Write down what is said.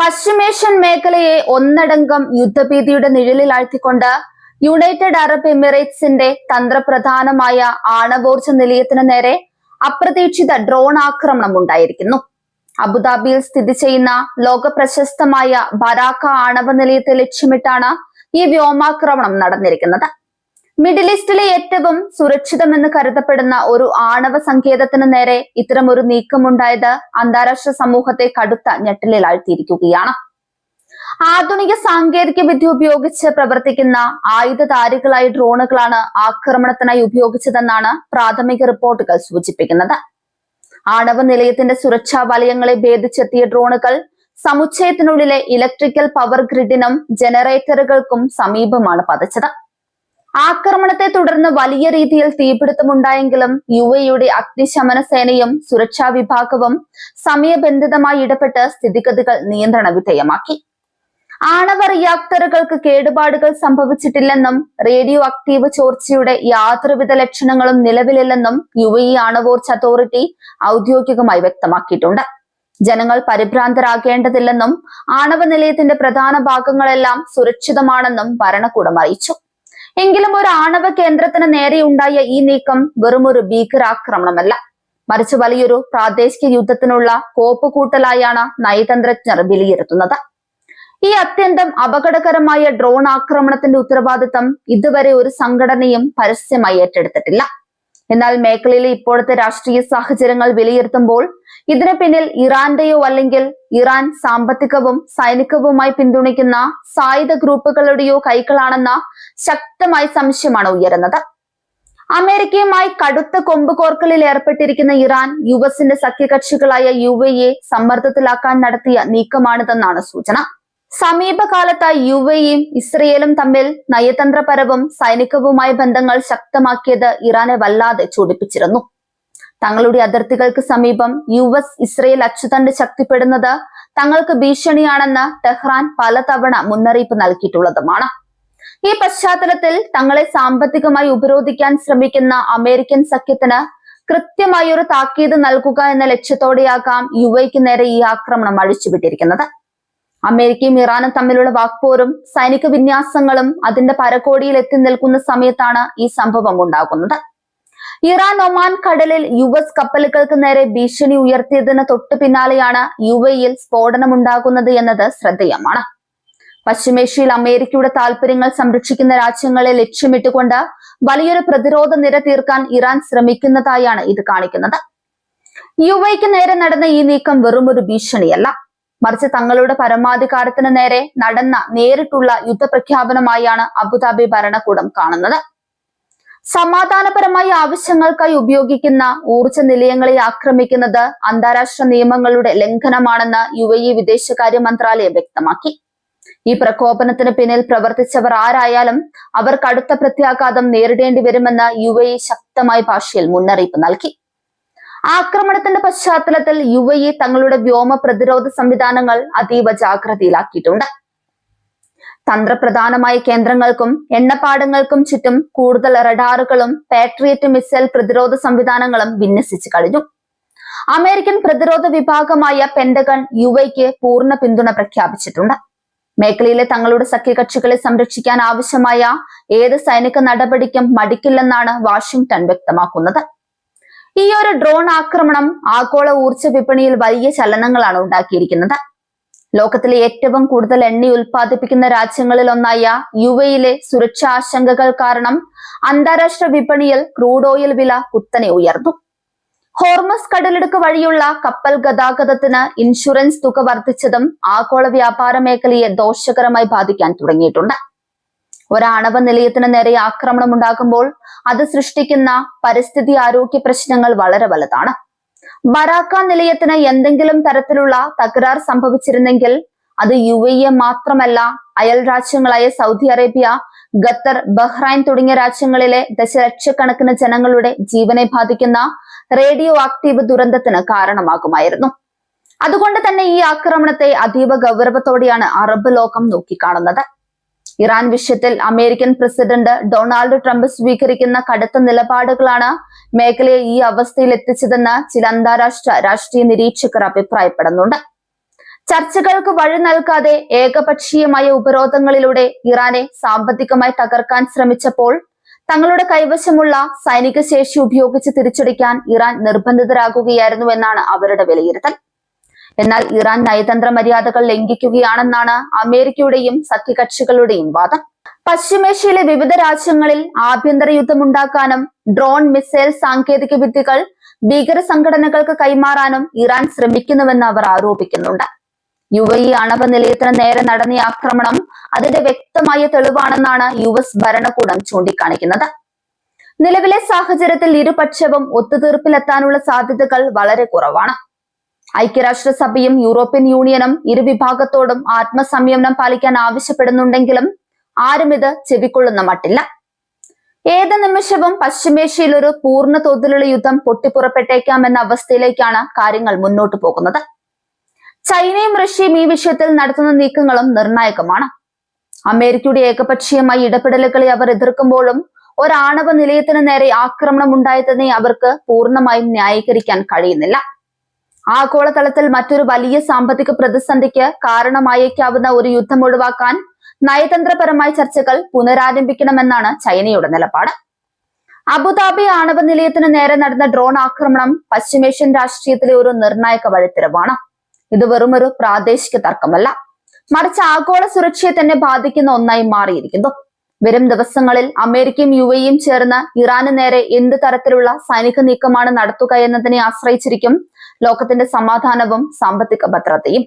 പശ്ചിമേഷ്യൻ മേഖലയെ ഒന്നടങ്കം യുദ്ധഭീതിയുടെ നിഴലിലാഴ്ത്തിക്കൊണ്ട് യുണൈറ്റഡ് അറബ് എമിറേറ്റ്സിന്റെ തന്ത്രപ്രധാനമായ ആണവോർജ നിലയത്തിന് നേരെ അപ്രതീക്ഷിത ഡ്രോൺ ആക്രമണം ഉണ്ടായിരിക്കുന്നു. അബുദാബിയിൽ സ്ഥിതി ചെയ്യുന്ന ലോക പ്രശസ്തമായ ബറാക്ക ആണവ നിലയത്തെ ലക്ഷ്യമിട്ടാണ് ഈ വ്യോമാക്രമണം നടന്നിരിക്കുന്നത്. മിഡിൽ ഈസ്റ്റിലെ ഏറ്റവും സുരക്ഷിതമെന്ന് കരുതപ്പെടുന്ന ഒരു ആണവ സങ്കേതത്തിന് നേരെ ഇത്തരമൊരു നീക്കമുണ്ടായത് അന്താരാഷ്ട്ര സമൂഹത്തെ കടുത്ത ഞെട്ടലിലാഴ്ത്തിയിരിക്കുകയാണ്. ആധുനിക സാങ്കേതിക വിദ്യ ഉപയോഗിച്ച് പ്രവർത്തിക്കുന്ന ആയുധധാരികളായ ഡ്രോണുകളാണ് ആക്രമണത്തിനായി ഉപയോഗിച്ചതെന്നാണ് പ്രാഥമിക റിപ്പോർട്ടുകൾ സൂചിപ്പിക്കുന്നത്. ആണവ നിലയത്തിന്റെ സുരക്ഷാ വലയങ്ങളെ ഭേദിച്ചെത്തിയ ഡ്രോണുകൾ സമുച്ചയത്തിനുള്ളിലെ ഇലക്ട്രിക്കൽ പവർ ഗ്രിഡിനും ജനറേറ്ററുകൾക്കും സമീപമാണ് പതിച്ചത്. ആക്രമണത്തെ തുടർന്ന് വലിയ രീതിയിൽ തീപിടുത്തമുണ്ടായെങ്കിലും UAEയുടെ അഗ്നിശമന സേനയും സുരക്ഷാ വിഭാഗവും സമയബന്ധിതമായി ഇടപെട്ട് സ്ഥിതിഗതികൾ നിയന്ത്രണ വിധേയമാക്കി. ആണവ റിയാക്ടറുകൾക്ക് കേടുപാടുകൾ സംഭവിച്ചിട്ടില്ലെന്നും റേഡിയോ ആക്റ്റീവ് ചോർച്ചയുടെ യാതൊരുവിധ ലക്ഷണങ്ങളും നിലവിലില്ലെന്നും UAE ആണവോർജ അതോറിറ്റി ഔദ്യോഗികമായി വ്യക്തമാക്കിയിട്ടുണ്ട്. ജനങ്ങൾ പരിഭ്രാന്തരാകേണ്ടതില്ലെന്നും ആണവ നിലയത്തിന്റെ പ്രധാന ഭാഗങ്ങളെല്ലാം സുരക്ഷിതമാണെന്നും ഭരണകൂടം അറിയിച്ചു. എങ്കിലും ഒരു ആണവ കേന്ദ്രത്തിന് നേരെയുണ്ടായ ഈ നീക്കം വെറുമൊരു ഭീകരാക്രമണമല്ല, മറിച്ച് വലിയൊരു പ്രാദേശിക യുദ്ധത്തിനുള്ള കോപ്പുകൂട്ടലായാണ് നയതന്ത്രജ്ഞർ വിലയിരുത്തുന്നത്. ഈ അത്യന്തം അപകടകരമായ ഡ്രോൺ ആക്രമണത്തിന്റെ ഉത്തരവാദിത്തം ഇതുവരെ ഒരു സംഘടനയും പരസ്യമായി ഏറ്റെടുത്തിട്ടില്ല. എന്നാൽ മേഖലയിലെ ഇപ്പോഴത്തെ രാഷ്ട്രീയ സാഹചര്യങ്ങൾ വിലയിരുത്തുമ്പോൾ ഇതിന് പിന്നിൽ ഇറാന്റെയോ അല്ലെങ്കിൽ ഇറാൻ സാമ്പത്തികവും സൈനികവുമായി പിന്തുണയ്ക്കുന്ന സായുധ ഗ്രൂപ്പുകളുടെയോ കൈകളാണെന്ന ശക്തമായ സംശയമാണ് ഉയരുന്നത്. അമേരിക്കയുമായി കടുത്ത കൊമ്പുകോർക്കലിൽ ഏർപ്പെട്ടിരിക്കുന്ന ഇറാൻ യുഎസിന്റെ സഖ്യകക്ഷികളായ UAE സമ്മർദ്ദത്തിലാക്കാൻ നടത്തിയ നീക്കമാണിതെന്നാണ് സൂചന. സമീപകാലത്തായി UAEയും ഇസ്രയേലും തമ്മിൽ നയതന്ത്രപരവും സൈനികവുമായ ബന്ധങ്ങൾ ശക്തമാക്കിയത് ഇറാനെ വല്ലാതെ ചൂടിപ്പിച്ചിരുന്നു. തങ്ങളുടെ അതിർത്തികൾക്ക് സമീപം US ഇസ്രയേൽ അച്ചുതണ്ട് ശക്തിപ്പെടുന്നത് തങ്ങൾക്ക് ഭീഷണിയാണെന്ന് ടെഹ്റാൻ പലതവണ മുന്നറിയിപ്പ് നൽകിയിട്ടുള്ളതുമാണ്. ഈ പശ്ചാത്തലത്തിൽ തങ്ങളെ സാമ്പത്തികമായി ഉപരോധിക്കാൻ ശ്രമിക്കുന്ന അമേരിക്കൻ സഖ്യത്തിന് കൃത്യമായ ഒരു താക്കീത് നൽകുക എന്ന ലക്ഷ്യത്തോടെയാകാം UAEക്ക് നേരെ ഈ ആക്രമണം അഴിച്ചുവിട്ടിരിക്കുന്നത്. അമേരിക്കയും ഇറാനും തമ്മിലുള്ള വാക്പോരും സൈനിക വിന്യാസങ്ങളും അതിന്റെ പരകോടിയിൽ എത്തി നിൽക്കുന്ന സമയത്താണ് ഈ സംഭവം ഉണ്ടാകുന്നത്. ഇറാൻ ഒമാൻ കടലിൽ US കപ്പലുകൾക്ക് നേരെ ഭീഷണി ഉയർത്തിയതിന് തൊട്ടു പിന്നാലെയാണ് UAEയിൽ സ്ഫോടനമുണ്ടാകുന്നത് എന്നത് ശ്രദ്ധേയമാണ്. പശ്ചിമേഷ്യയിൽ അമേരിക്കയുടെ താൽപര്യങ്ങൾ സംരക്ഷിക്കുന്ന രാജ്യങ്ങളെ ലക്ഷ്യമിട്ടുകൊണ്ട് വലിയൊരു പ്രതിരോധ നിര തീർക്കാൻ ഇറാൻ ശ്രമിക്കുന്നതായാണ് ഇത് കാണിക്കുന്നത്. UAEക്ക് നേരെ നടന്ന ഈ നീക്കം വെറുമൊരു ഭീഷണിയല്ല, മറിച്ച് തങ്ങളുടെ പരമാധികാരത്തിന് നേരെ നടന്ന നേരിട്ടുള്ള യുദ്ധപ്രഖ്യാപനമായാണ് അബുദാബി ഭരണകൂടം കാണുന്നത്. സമാധാനപരമായ ആവശ്യങ്ങൾക്കായി ഉപയോഗിക്കുന്ന ഊർജ നിലയങ്ങളെ ആക്രമിക്കുന്നത് അന്താരാഷ്ട്ര നിയമങ്ങളുടെ ലംഘനമാണെന്ന് UAE വിദേശകാര്യ മന്ത്രാലയം വ്യക്തമാക്കി. ഈ പ്രകോപനത്തിന് പിന്നിൽ പ്രവർത്തിച്ചവർ ആരായാലും അവർ കടുത്ത പ്രത്യാഘാതം നേരിടേണ്ടി വരുമെന്ന് UAE ശക്തമായ ഭാഷയിൽ മുന്നറിയിപ്പ് നൽകി. ആക്രമണത്തിന്റെ പശ്ചാത്തലത്തിൽ UAE തങ്ങളുടെ വ്യോമ പ്രതിരോധ സംവിധാനങ്ങൾ അതീവ ജാഗ്രതയിലാക്കിയിട്ടുണ്ട്. തന്ത്രപ്രധാനമായ കേന്ദ്രങ്ങൾക്കും എണ്ണപ്പാടങ്ങൾക്കും ചുറ്റും കൂടുതൽ റഡാറുകളും പാട്രിയറ്റ് മിസൈൽ പ്രതിരോധ സംവിധാനങ്ങളും വിന്യസിച്ചു കഴിഞ്ഞു. അമേരിക്കൻ പ്രതിരോധ വിഭാഗമായ പെന്റഗൺ UAEക്ക് പൂർണ്ണ പിന്തുണ പ്രഖ്യാപിച്ചിട്ടുണ്ട്. മേഖലയിലെ തങ്ങളുടെ സഖ്യകക്ഷികളെ സംരക്ഷിക്കാൻ ആവശ്യമായ ഏത് സൈനിക നടപടിക്കും മടിക്കില്ലെന്നാണ് വാഷിംഗ്ടൺ വ്യക്തമാക്കുന്നത്. ഈ ഒരു ഡ്രോൺ ആക്രമണം ആഗോള ഊർജ വിപണിയിൽ വലിയ ചലനങ്ങളാണ് ഉണ്ടാക്കിയിരിക്കുന്നത്. ലോകത്തിലെ ഏറ്റവും കൂടുതൽ എണ്ണ ഉൽപ്പാദിപ്പിക്കുന്ന രാജ്യങ്ങളിൽ ഒന്നായ UAEയിലെ സുരക്ഷാ ആശങ്കകൾ കാരണം അന്താരാഷ്ട്ര വിപണിയിൽ ക്രൂഡ് ഓയിൽ വില കുത്തനെ ഉയർന്നു. ഹോർമസ് കടലിടുക്ക് വഴിയുള്ള കപ്പൽ ഗതാഗതത്തിന് ഇൻഷുറൻസ് തുക വർദ്ധിച്ചതും ആഗോള വ്യാപാര മേഖലയെ ദോഷകരമായി ബാധിക്കാൻ തുടങ്ങിയിട്ടുണ്ട്. ഒരാണവ നിലയത്തിന് നേരെ ആക്രമണം ഉണ്ടാകുമ്പോൾ അത് സൃഷ്ടിക്കുന്ന പരിസ്ഥിതി ആരോഗ്യ പ്രശ്നങ്ങൾ വളരെ വലുതാണ്. ബറാക്ക നിലയത്തിന് എന്തെങ്കിലും തരത്തിലുള്ള തകരാർ സംഭവിച്ചിരുന്നെങ്കിൽ അത് UAE മാത്രമല്ല, അയൽ രാജ്യങ്ങളായ സൗദി അറേബ്യ, ഖത്തർ, ബഹ്റൈൻ തുടങ്ങിയ രാജ്യങ്ങളിലെ ദശലക്ഷക്കണക്കിന് ജനങ്ങളുടെ ജീവനെ ബാധിക്കുന്ന റേഡിയോ ആക്റ്റീവ് ദുരന്തത്തിന് കാരണമാകുമായിരുന്നു. അതുകൊണ്ട് തന്നെ ഈ ആക്രമണത്തെ അതീവ ഗൗരവത്തോടെയാണ് അറബ് ലോകം നോക്കിക്കാണുന്നത്. ഇറാൻ വിഷയത്തിൽ അമേരിക്കൻ പ്രസിഡന്റ് ഡൊണാൾഡ് ട്രംപ് സ്വീകരിക്കുന്ന കടുത്ത നിലപാടുകളാണ് മേഖലയെ ഈ അവസ്ഥയിൽ എത്തിച്ചതെന്ന് ചില അന്താരാഷ്ട്ര രാഷ്ട്രീയ നിരീക്ഷകർ അഭിപ്രായപ്പെടുന്നുണ്ട്. ചർച്ചകൾക്ക് വഴി നൽകാതെ ഏകപക്ഷീയമായ ഉപരോധങ്ങളിലൂടെ ഇറാനെ സാമ്പത്തികമായി തകർക്കാൻ ശ്രമിച്ചപ്പോൾ തങ്ങളുടെ കൈവശമുള്ള സൈനിക ശേഷി ഉപയോഗിച്ച് തിരിച്ചടിക്കാൻ ഇറാൻ നിർബന്ധിതരാകുകയായിരുന്നു എന്നാണ് അവരുടെ വിലയിരുത്തൽ. എന്നാൽ ഇറാൻ നയതന്ത്ര മര്യാദകൾ ലംഘിക്കുകയാണെന്നാണ് അമേരിക്കയുടെയും സഖ്യകക്ഷികളുടെയും വാദം. പശ്ചിമേഷ്യയിലെ വിവിധ രാജ്യങ്ങളിൽ ആഭ്യന്തര യുദ്ധമുണ്ടാക്കാനും ഡ്രോൺ മിസൈൽ സാങ്കേതിക വിദ്യകൾ ഭീകര സംഘടനകൾക്ക് കൈമാറാനും ഇറാൻ ശ്രമിക്കുന്നുവെന്ന് അവർ ആരോപിക്കുന്നുണ്ട്. UAE ആണവ നിലയത്തിന് നേരെ നടന്ന ആക്രമണം അതിന്റെ വ്യക്തമായ തെളിവാണെന്നാണ് US ഭരണകൂടം ചൂണ്ടിക്കാണിക്കുന്നത്. നിലവിലെ സാഹചര്യത്തിൽ ഇരുപക്ഷവും ഒത്തുതീർപ്പിലെത്താനുള്ള സാധ്യതകൾ വളരെ കുറവാണ്. ഐക്യരാഷ്ട്രസഭയും യൂറോപ്യൻ യൂണിയനും ഇരുവിഭാഗത്തോടും ആത്മസംയമനം പാലിക്കാൻ ആവശ്യപ്പെടുന്നുണ്ടെങ്കിലും ആരും ഇത് ചെവിക്കൊള്ളുന്ന മട്ടില്ല. ഏത് നിമിഷവും പശ്ചിമേഷ്യയിൽ ഒരു പൂർണ്ണ തോതിലുള്ള യുദ്ധം പൊട്ടിപ്പുറപ്പെട്ടേക്കാമെന്ന അവസ്ഥയിലേക്കാണ് കാര്യങ്ങൾ മുന്നോട്ടു പോകുന്നത്. ചൈനയും റഷ്യയും ഈ വിഷയത്തിൽ നടത്തുന്ന നീക്കങ്ങളും നിർണായകമാണ്. അമേരിക്കയുടെ ഏകപക്ഷീയമായ ഇടപെടലുകളെ അവർ എതിർക്കുമ്പോഴും ഒരാണവ നിലയത്തിന് നേരെ ആക്രമണം ഉണ്ടായതിനെ അവർക്ക് പൂർണ്ണമായും ന്യായീകരിക്കാൻ കഴിയുന്നില്ല. ആഗോളതലത്തിൽ മറ്റൊരു വലിയ സാമ്പത്തിക പ്രതിസന്ധിക്ക് കാരണമായേക്കാവുന്ന ഒരു യുദ്ധം ഒഴിവാക്കാൻ നയതന്ത്രപരമായ ചർച്ചകൾ പുനരാരംഭിക്കണമെന്നാണ് ചൈനയുടെ നിലപാട്. അബുദാബി ആണവ നിലയത്തിന് നേരെ നടന്ന ഡ്രോൺ ആക്രമണം പശ്ചിമേഷ്യൻ രാഷ്ട്രീയത്തിലെ ഒരു നിർണായക വഴിത്തിരിവാണ്. ഇത് വെറുമൊരു പ്രാദേശിക തർക്കമല്ല, മറിച്ച് ആഗോള സുരക്ഷയെ തന്നെ ബാധിക്കുന്ന ഒന്നായി മാറിയിരിക്കുന്നു. വരും ദിവസങ്ങളിൽ അമേരിക്കയും UAEയും ചേർന്ന് ഇറാന് നേരെ എന്ത് തരത്തിലുള്ള സൈനിക നീക്കമാണ് നടത്തുക എന്നതിനെ ആശ്രയിച്ചിരിക്കും ലോകത്തിന്റെ സമാധാനവും സാമ്പത്തിക ഭദ്രതയും.